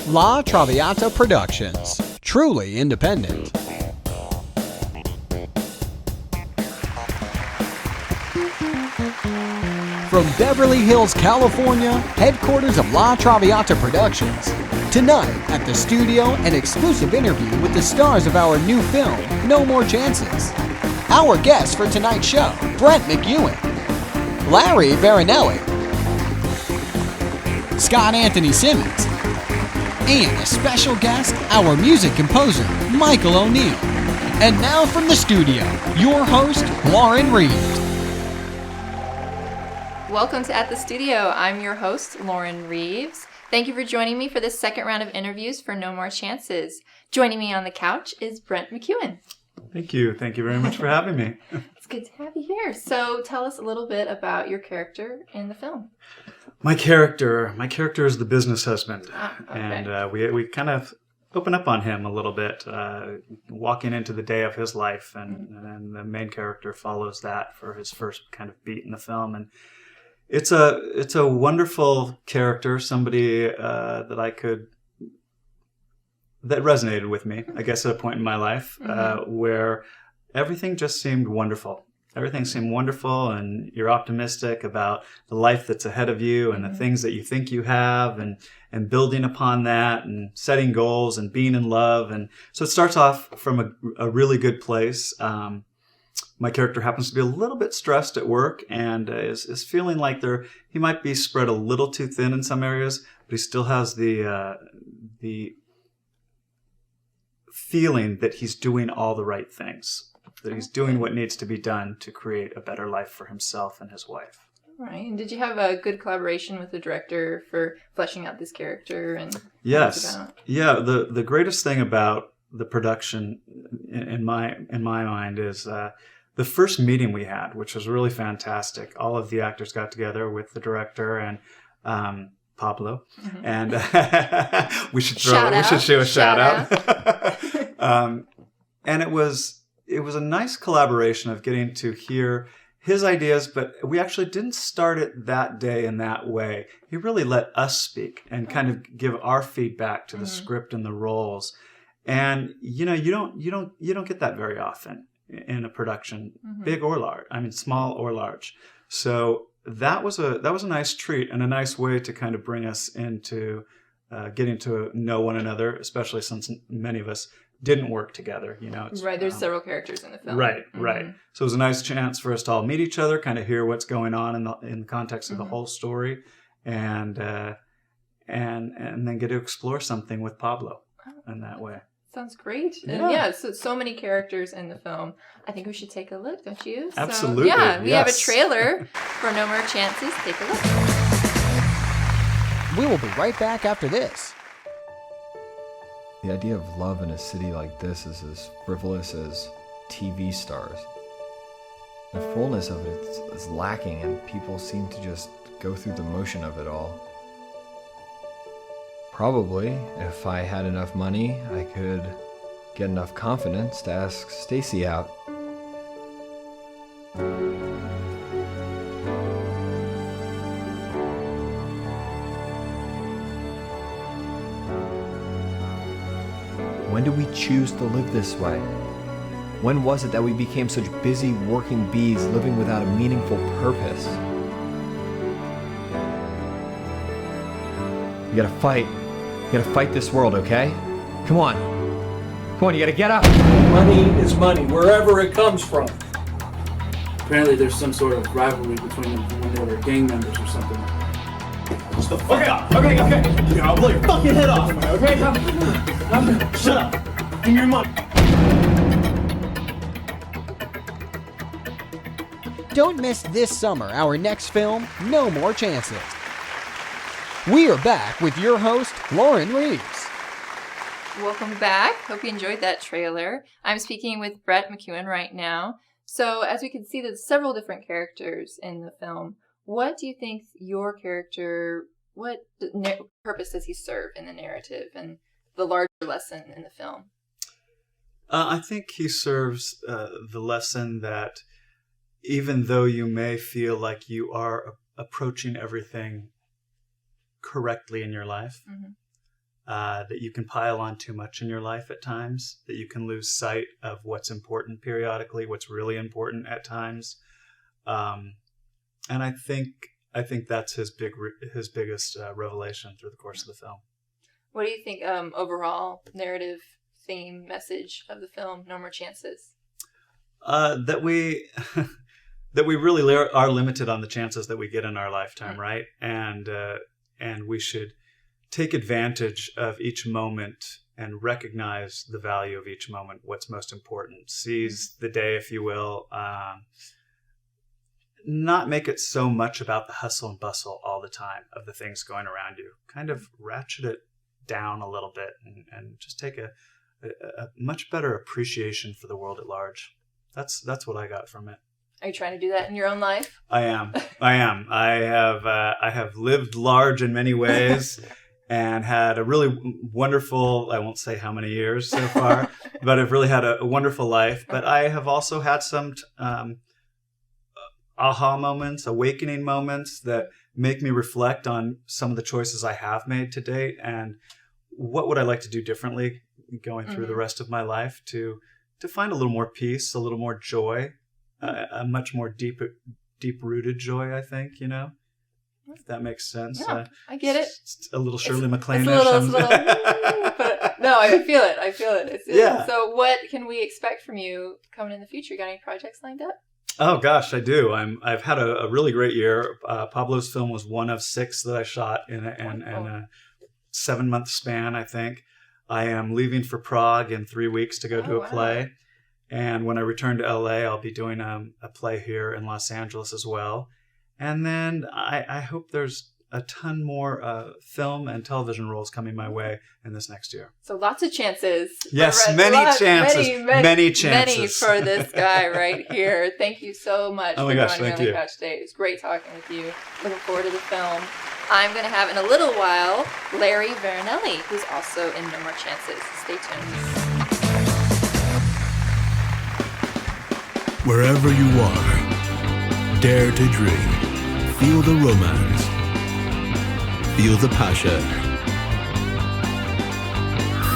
Traviata Productions. Truly independent. From Beverly Hills, California, headquarters of Traviata Productions. Tonight, at the studio, an exclusive interview with the stars of our new film, No More Chances. Our guests for tonight's show, Brent McEwan, Larry Varanelli, Scott Anthony Simmons, and a special guest, our music composer, Michael O'Neill. And now from the studio, your host, Lauren Reeves. Welcome to At the Studio. I'm your host, Lauren Reeves. Thank you for joining me for this second round of interviews for No More Chances. Joining me on the couch is Brent McEwan. Thank you. Thank you very much for having me. It's good to have you here. So tell us a little bit about your character in the film. My character is the business husband. Okay. And we kind of open up on him a little bit, walking into the day of his life. And the main character follows that for his first kind of beat in the film. And it's a wonderful character, somebody that resonated with me, I guess, at a point in my life where everything just seemed wonderful. Everything seemed wonderful, and you're optimistic about the life that's ahead of you and the things that you think you have, and building upon that and setting goals and being in love. And so it starts off from a really good place. My character happens to be a little bit stressed at work and is feeling like he might be spread a little too thin in some areas, but he still has the feeling that he's doing all the right things, that he's doing what needs to be done to create a better life for himself and his wife. Right. And did you have a good collaboration with the director for fleshing out this character? And yes. Yeah. The greatest thing about the production in my mind is the first meeting we had, which was really fantastic. All of the actors got together with the director and Pablo, and we should show a shout out. And it was a nice collaboration of getting to hear his ideas, but we actually didn't start it that day in that way. He really let us speak and kind of give our feedback to the script and the roles. And you don't get that very often in a production, big or large. I mean, small or large. So that was a nice treat and a nice way to kind of bring us into getting to know one another, especially since many of us didn't work together. Right. There's several characters in the film. Right. So it was a nice chance for us to all meet each other, kind of hear what's going on in the context of the whole story, and then get to explore something with Pablo in that way. Sounds great. Yeah. And so many characters in the film. I think we should take a look, don't you? Absolutely. So, we have a trailer for No More Chances. Take a look. We will be right back after this. The idea of love in a city like this is as frivolous as TV stars. The fullness of it is lacking, and people seem to just go through the motion of it all. Probably, if I had enough money, I could get enough confidence to ask Stacy out. When did we choose to live this way? When was it that we became such busy working bees living without a meaningful purpose? You gotta fight. You gotta fight this world, okay? Come on. Come on, you gotta get up. Money is money, wherever it comes from. Apparently there's some sort of rivalry between them when they were gang members or something. Shut the fuck up! Okay. Here, I'll blow your fucking head off, okay? Shut up. Give me your money. Don't miss this summer our next film, No More Chances. We are back with your host, Lauren Reeves. Welcome back. Hope you enjoyed that trailer. I'm speaking with Brent McEwan right now. So as we can see, there's several different characters in the film. What do you think your character, what purpose does he serve in the narrative and the larger lesson in the film? I think he serves the lesson that even though you may feel like you are approaching everything correctly in your life, that you can pile on too much in your life at times, that you can lose sight of what's important periodically, what's really important at times. And I think that's his biggest revelation through the course of the film. What do you think overall narrative theme message of the film, No More Chances? That we really are limited on the chances that we get in our lifetime, right? And we should take advantage of each moment and recognize the value of each moment, what's most important. Seize the day, if you will. Not make it so much about the hustle and bustle all the time of the things going around you. Kind of ratchet it down a little bit and just take a much better appreciation for the world at large. That's what I got from it. Are you trying to do that in your own life? I am. I have lived large in many ways and had a really wonderful, I won't say how many years so far, but I've really had a wonderful life. But I have also had some aha moments, awakening moments that make me reflect on some of the choices I have made to date and what would I like to do differently going through the rest of my life to find a little more peace, a little more joy, a much more deep-rooted joy, I think, if that makes sense. Yeah, I get it. It's a little Shirley MacLaine-ish. It's a little but no, I feel it. Yeah. So what can we expect from you coming in the future? Got any projects lined up? Oh gosh, I do. I've had a really great year. Pablo's film was one of 6 that I shot in a 7-month span, I think. I am leaving for Prague in 3 weeks to go to a play. And when I return to LA, I'll be doing a play here in Los Angeles as well. And then I hope there's a ton more film and television roles coming my way in this next year. So lots of chances. Yes, many chances for this guy right here. Thank you so much for joining me on the couch today. It was great talking with you. Looking forward to the film. I'm going to have in a little while Larry Varanelli, who's also in No More Chances. Stay tuned. Wherever you are, dare to dream. Feel the romance. Feel the passion.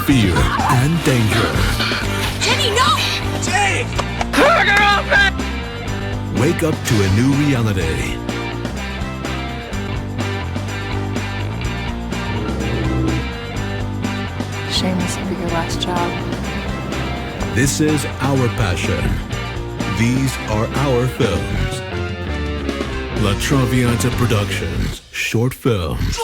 Fear and danger. Jenny, no! Jenny! Wake up to a new reality. Shame this will be your last job. This is our passion. These are our films. La Traviata Productions, short films.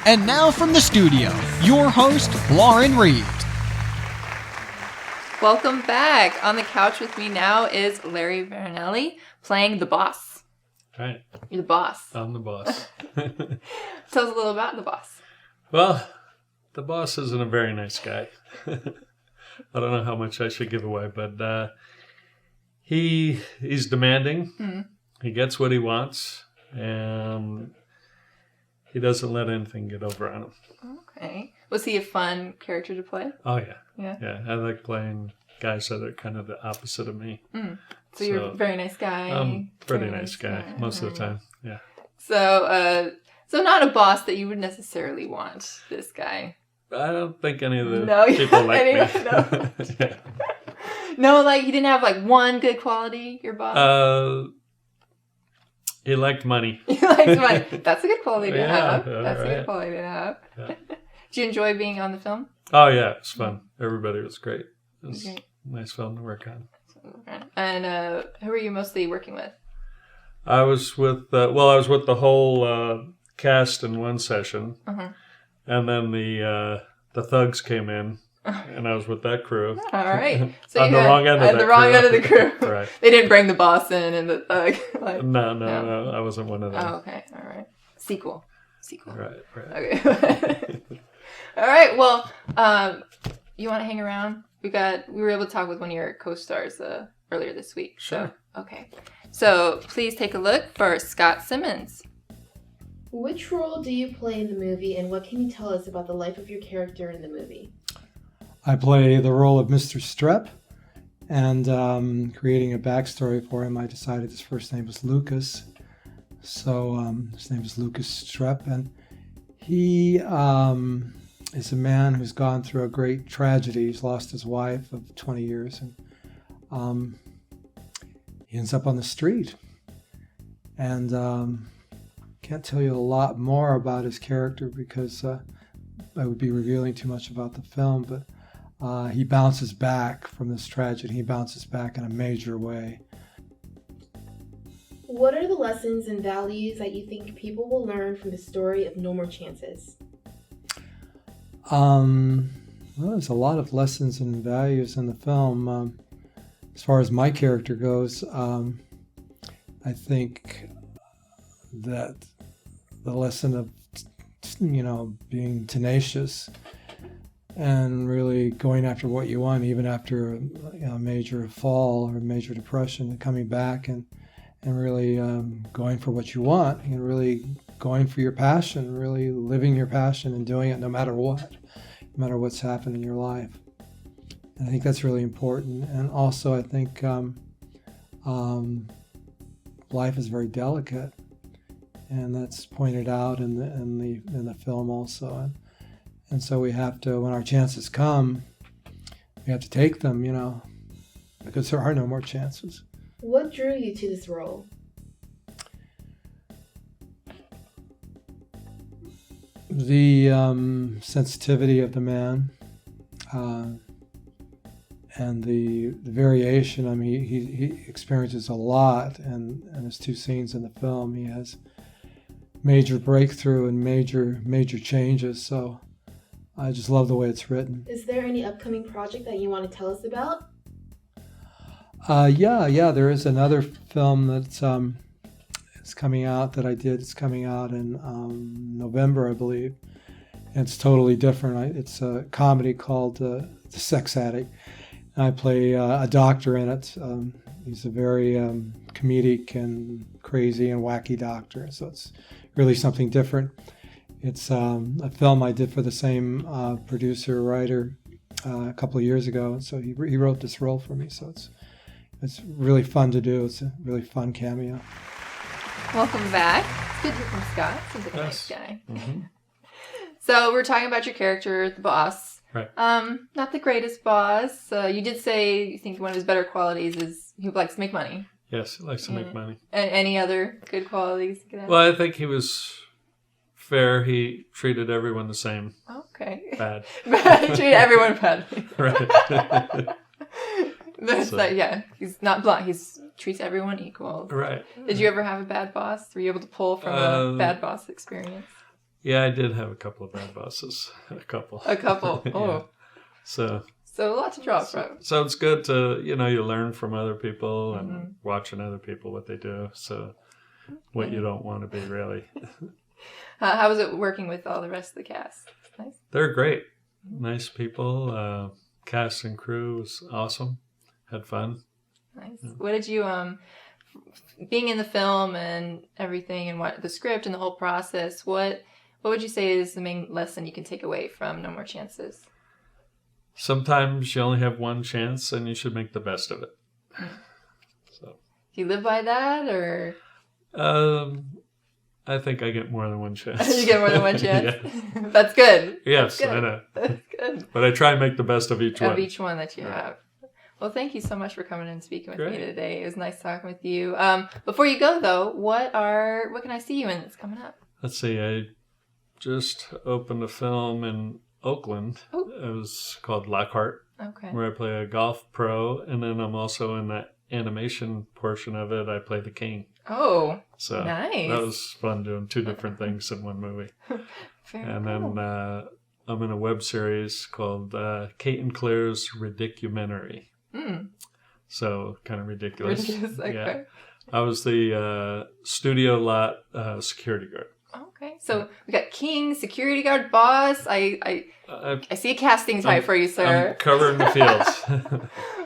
And now from the studio, your host, Lauren Reeves. Welcome back. On the couch with me now is Larry Varanelli playing the boss. Right. You're the boss. I'm the boss. Tell us a little about the boss. Well, the boss isn't a very nice guy. I don't know how much I should give away, but he's demanding. Mm-hmm. He gets what he wants, and he doesn't let anything get over on him. Okay. Was he a fun character to play? Oh, yeah. Yeah? Yeah, I like playing guys that are kind of the opposite of me. Mm. So you're a very nice guy. I'm a pretty nice guy most of the time, yeah. So not a boss that you would necessarily want, this guy. I don't think any of the people like me. No. Yeah. No, like he didn't have like one good quality, your boss? He liked money. He likes money. That's a good quality to have. That's right. a good quality to have. Yeah. Did you enjoy being on the film? Oh, yeah. It was fun. Everybody was great. It was a nice film to work on. And who are you mostly working with? I was with the whole cast in one session. Uh-huh. And then the thugs came in, and I was with that crew. All right. So on the wrong end of the crew. Right. They didn't bring the boss in and the thug. No. I wasn't one of them. Oh, okay. All right. Sequel. Right. Okay. All right. Well, you want to hang around? We were able to talk with one of your co-stars earlier this week. Sure. So, okay. So please take a look for Scott Simmons. Which role do you play in the movie, and what can you tell us about the life of your character in the movie? I play the role of Mr. Strepp, and creating a backstory for him, I decided his first name was Lucas. So his name is Lucas Strepp, and He is a man who's gone through a great tragedy. He's lost his wife of 20 years, and he ends up on the street. And can't tell you a lot more about his character because I would be revealing too much about the film, but he bounces back from this tragedy. He bounces back in a major way. What are the lessons and values that you think people will learn from the story of No More Chances? Well, there's a lot of lessons and values in the film. As far as my character goes, I think that the lesson of, being tenacious and really going after what you want, even after a major fall or a major depression, and coming back and really going for what you want, and really going for your passion, really living your passion and doing it no matter what, no matter what's happened in your life. And I think that's really important. And also, I think life is very delicate, and that's pointed out in the film also. And so we have to, when our chances come, we have to take them, because there are no more chances. What drew you to this role? The sensitivity of the man, and the variation. I mean, he experiences a lot, and there's 2 scenes in the film. He has major breakthrough and major changes. So I just love the way it's written. Is there any upcoming project that you want to tell us about? Yeah. There is another film that's it's coming out that I did. It's coming out in November, I believe. And it's totally different. It's a comedy called The Sex Addict. And I play a doctor in it. He's a very comedic and crazy and wacky doctor. So it's really something different. It's a film I did for the same producer, writer a couple of years ago. So he wrote this role for me. So it's really fun to do. It's a really fun cameo. Welcome back. It's good to hear from Scott. Seems like a nice guy. Mm-hmm. So we're talking about your character, the boss. Right. Not the greatest boss. You did say you think one of his better qualities is he likes to make money. Yes, he likes to make money. And any other good qualities you could have? Well, I think he was fair. He treated everyone the same. Okay. Bad. He treated everyone badly. Right. That's like, yeah, he's not blunt. He treats everyone equal. Right. Did you ever have a bad boss? Were you able to pull from a bad boss experience? Yeah, I did have a couple of bad bosses. A couple. Oh. Yeah. So a lot to draw from. So it's good to, you learn from other people and watching other people, what they do. So what you don't want to be, really. How was it working with all the rest of the cast? Nice. They're great. Nice people. Cast and crew was awesome. Had fun. Nice. Yeah. What did you, being in the film and everything and what the script and the whole process, what would you say is the main lesson you can take away from No More Chances? Sometimes you only have one chance and you should make the best of it. So. Do you live by that or? I think I get more than one chance. You get more than one chance? Yeah. That's good. Yes, That's good. I know. That's good. But I try and make the best of each one. Of each one that you have. Well, thank you so much for coming and speaking with me today. It was nice talking with you. Before you go, though, what can I see you in that's coming up? Let's see. I just opened a film in Oakland. Ooh. It was called Lockhart. Okay. Where I play a golf pro, and then I'm also in that animation portion of it. I play the king. Oh, so nice. That was fun doing 2 different things in one movie. Then I'm in a web series called Kate and Claire's Ridicumentary. So kind of ridiculous. Okay. Yeah. I was the studio lot security guard. Okay, so we got king, security guard, boss. I see a casting type for you, sir. I'm covering the fields.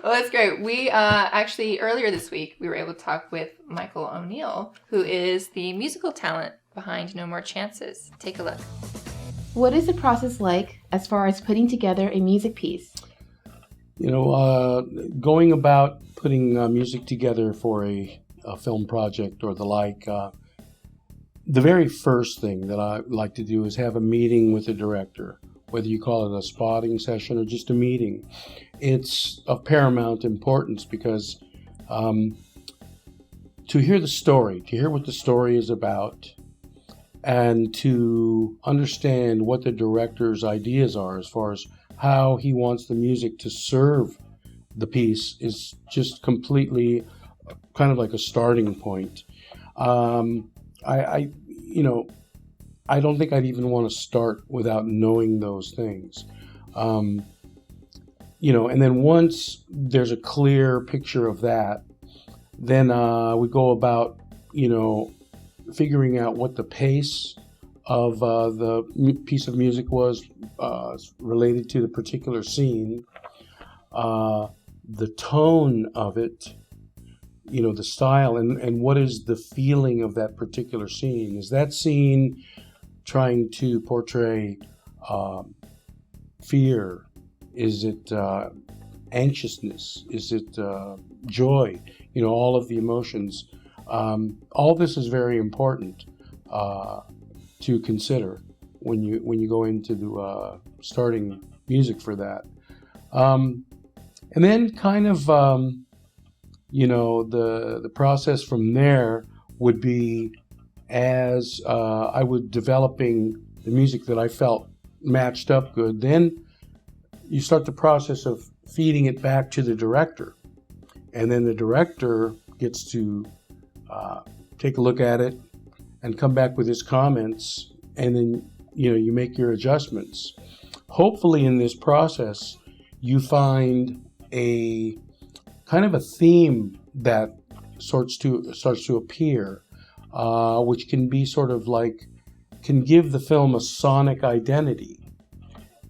Well, that's great. We actually earlier this week we were able to talk with Michael O'Neill, who is the musical talent behind No More Chances. Take a look. What is the process like as far as putting together a music piece? Going about putting music together for a film project or the like, the very first thing that I like to do is have a meeting with the director, whether you call it a spotting session or just a meeting. It's of paramount importance because to hear the story, to hear what the story is about, and to understand what the director's ideas are as far as how he wants the music to serve the piece is just completely kind of like a starting point. I don't think I'd even want to start without knowing those things. And then once there's a clear picture of that, then we go about, figuring out what the pace of the piece of music was related to the particular scene, the tone of it, the style, and what is the feeling of that particular scene. Is that scene trying to portray fear? Is it anxiousness? Is it joy? All of the emotions. All this is very important to consider when you go into starting music for that. And then kind of the process from there would be as I was developing the music that I felt matched up good. Then you start the process of feeding it back to the director, and then the director gets to take a look at it and come back with his comments, and then you make your adjustments. Hopefully in this process you find a kind of a theme that starts to appear, which can be sort of like, can give the film a sonic identity.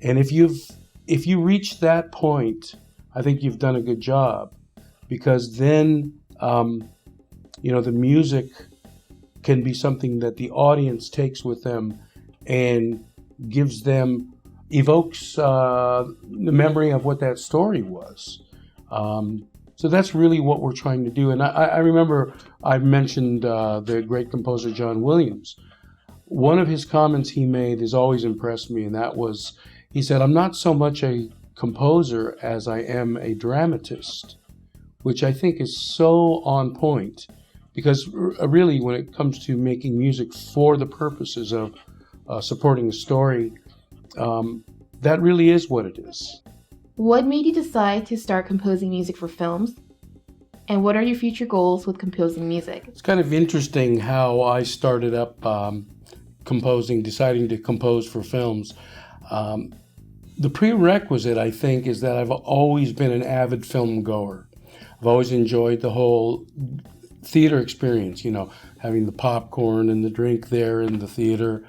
And if you reach that point, I think you've done a good job, because then the music can be something that the audience takes with them and evokes the memory of what that story was. So that's really what we're trying to do. And I remember I mentioned the great composer John Williams. One of his comments he made has always impressed me, and that was, he said, "I'm not so much a composer as I am a dramatist," which I think is so on point, because really when it comes to making music for the purposes of supporting a story, that really is what it is. What made you decide to start composing music for films? And what are your future goals with composing music? It's kind of interesting how I started up deciding to compose for films. The prerequisite, I think, is that I've always been an avid film goer. I've always enjoyed the whole theater experience, having the popcorn and the drink there in the theater,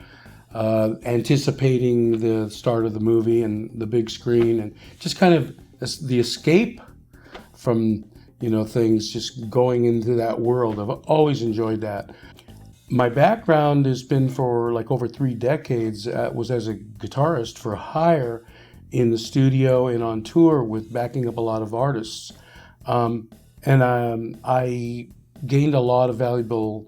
anticipating the start of the movie and the big screen, and just kind of the escape from, things, just going into that world. I've always enjoyed that. My background has been for like over 3 decades, was as a guitarist for hire in the studio and on tour with backing up a lot of artists. And I gained a lot of valuable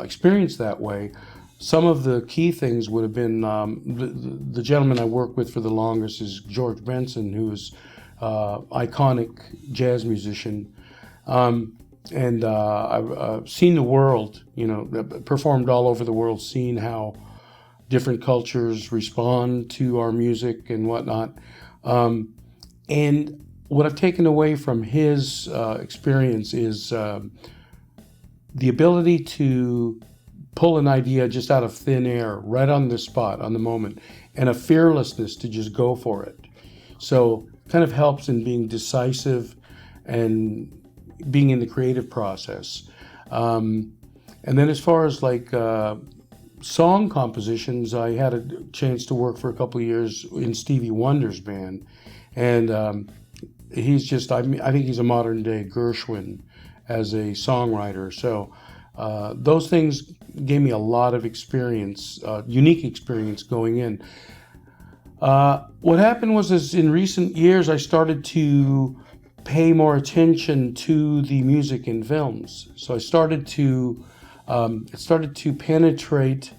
experience that way. Some of the key things would have been, the gentleman I worked with for the longest is George Benson, who's iconic jazz musician. And I've seen the world, performed all over the world, seen how different cultures respond to our music and whatnot. And what I've taken away from his experience is the ability to pull an idea just out of thin air, right on the spot, on the moment, and a fearlessness to just go for it. So kind of helps in being decisive and being in the creative process. And then as far as like song compositions, I had a chance to work for a couple of years in Stevie Wonder's band. And he's just, I think he's a modern day Gershwin as a songwriter. So those things gave me a lot of experience, unique experience going in. What happened was in recent years, I started to pay more attention to the music in films. So I started to it started to penetrate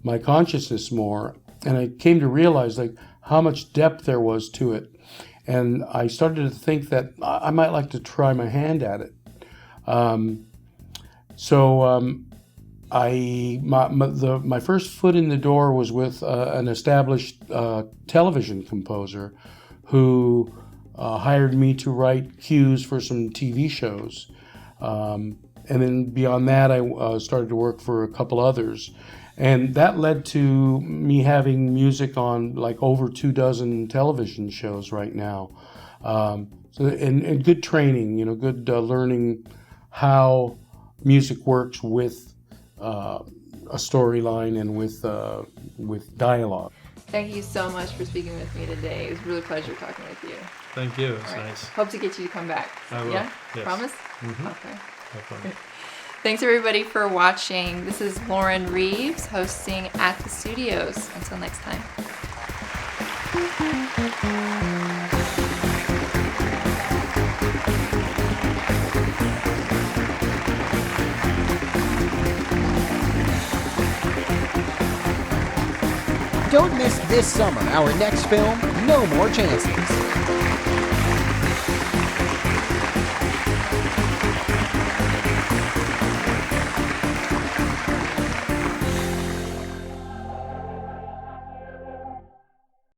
my consciousness more, and I came to realize like how much depth there was to it. And I started to think that I might like to try my hand at it. My first foot in the door was with an established television composer who hired me to write cues for some TV shows. And then beyond that, I started to work for a couple others. And that led to me having music on like over 24 television shows right now. And good training, good learning how music works with a storyline and with dialogue. Thank you so much for speaking with me today. It was really a pleasure talking with you. Thank you. It was All right. nice. Hope to get you to come back. I will. Yeah? Yes. Promise? Mm-hmm. Okay. No problem. Thanks everybody for watching. This is Lauren Reeves hosting At the Studios. Until next time. Don't miss this summer our next film, No More Chances.